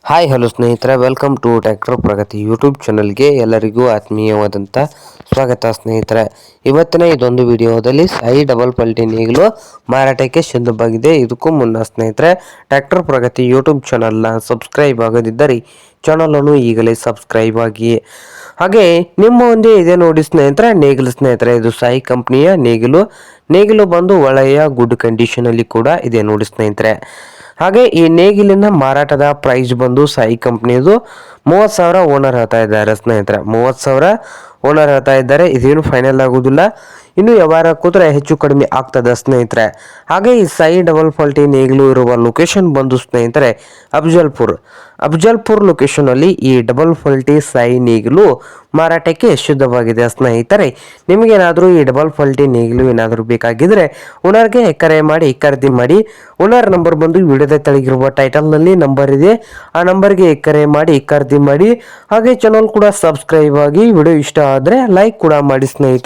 Hi hello ಸ್ನೇಹಿತರೆ, welcome to tractor Pragati YouTube ಚಾನಲ್ಗೆ ಎಲ್ಲರಿಗೂ ಆತ್ಮೀಯವಾದಂಥ ಸ್ವಾಗತ ಸ್ನೇಹಿತರೆ. ಇವತ್ತಿನ ಇದೊಂದು ವಿಡಿಯೋದಲ್ಲಿ ಸಾಯಿ ಡಬಲ್ ಪಲ್ಟಿ ನೇಗಿಲು ಮಾರಾಟಕ್ಕೆ ಸಿದ್ಧವಾಗಿದೆ. ಇದಕ್ಕೂ ಮುನ್ನ ಸ್ನೇಹಿತರೆ, ಟ್ರ್ಯಾಕ್ಟರ್ ಪ್ರಗತಿ ಯೂಟ್ಯೂಬ್ ಚಾನಲ್ನ ಸಬ್ಸ್ಕ್ರೈಬ್ ಆಗದಿದ್ದರೆ ಚಾನಲನ್ನು ಈಗಲೇ ಸಬ್ಸ್ಕ್ರೈಬ್ ಆಗಿ. ಹಾಗೆ ನಿಮ್ಮ ಮುಂದೆ ಇದೆ ನೋಡಿ ಸ್ನೇಹಿತರೆ, ನೇಗಿಲು ಸ್ನೇಹಿತರೆ. ಇದು ಸಾಯಿ ಕಂಪ್ನಿಯ ನೇಗಿಲು ಬಂದು ಒಳ್ಳೆಯ ಗುಡ್ ಕಂಡೀಷನ್ ಅಲ್ಲಿ ಕೂಡ ಇದೆ ನೋಡಿ ಸ್ನೇಹಿತರೆ. ಹಾಗೆ ಈ ನೇಗಿಲಿನ ಮಾರಾಟದ ಪ್ರೈಸ್ ಬಂದು ಸಾಯಿ ಕಂಪ್ನಿದು 30,000 ಓನರ್ ಹೇಳ್ತಾ ಇದ್ದಾರೆ ಸ್ನೇಹಿತರೆ. 30,000 ಓನರ್ ಹೇಳ್ತಾ ಇದ್ದಾರೆ. ಇದೇನು ಫೈನಲ್ ಆಗುದಿಲ್ಲ, ಇನ್ನು ವ್ಯವಹಾರ ಕೂತ್ರೆ ಹೆಚ್ಚು ಕಡಿಮೆ ಆಗ್ತದೆ ಸ್ನೇಹಿತರೆ. ಹಾಗೆ ಈ ಸಾಯಿ ಡಬಲ್ ಪಲ್ಟಿ ನೇಗಿಲು ಇರುವ ಲೊಕೇಶನ್ ಬಂದು ಸ್ನೇಹಿತರೆ ಅಫಜಲ್ಪುರ್ ಲೊಕೇಶನ್ ಅಲ್ಲಿ ಈ ಡಬಲ್ ಪಲ್ಟಿ ಸಾಯಿ ನೇಗಿಲು ಮಾರಾಟಕ್ಕೆ ಸಿದ್ಧವಾಗಿದೆ ಸ್ನೇಹಿತರೆ. ನಿಮಗೇನಾದರೂ ಈ ಡಬಲ್ ಪಲ್ಟಿ ನೇಗಿಲು ಏನಾದರೂ ಬೇಕಾಗಿದ್ರೆ ಓನರ್ಗೆ ಕರೆ ಮಾಡಿ ಖರೀದಿ ಮಾಡಿ. ಓನರ್ ನಂಬರ್ ಬಂದು ವಿಡಿಯೋದ ತೆಳಗಿರುವ ಟೈಟಲ್ ನಲ್ಲಿ ನಂಬರ್ ಇದೆ, ಆ ನಂಬರ್ಗೆ ಕರೆ ಮಾಡಿ ಖರೀದಿ ಮಾಡಿ. ಹಾಗೆ ಚಾನಲ್ ಕೂಡ ಸಬ್ಸ್ಕ್ರೈಬ್ ಆಗಿ. ವಿಡಿಯೋ ಇಷ್ಟ ಆದರೆ ಲೈಕ್ ಕೂಡ ಮಾಡಿ ಸ್ನೇಹಿತರೆ.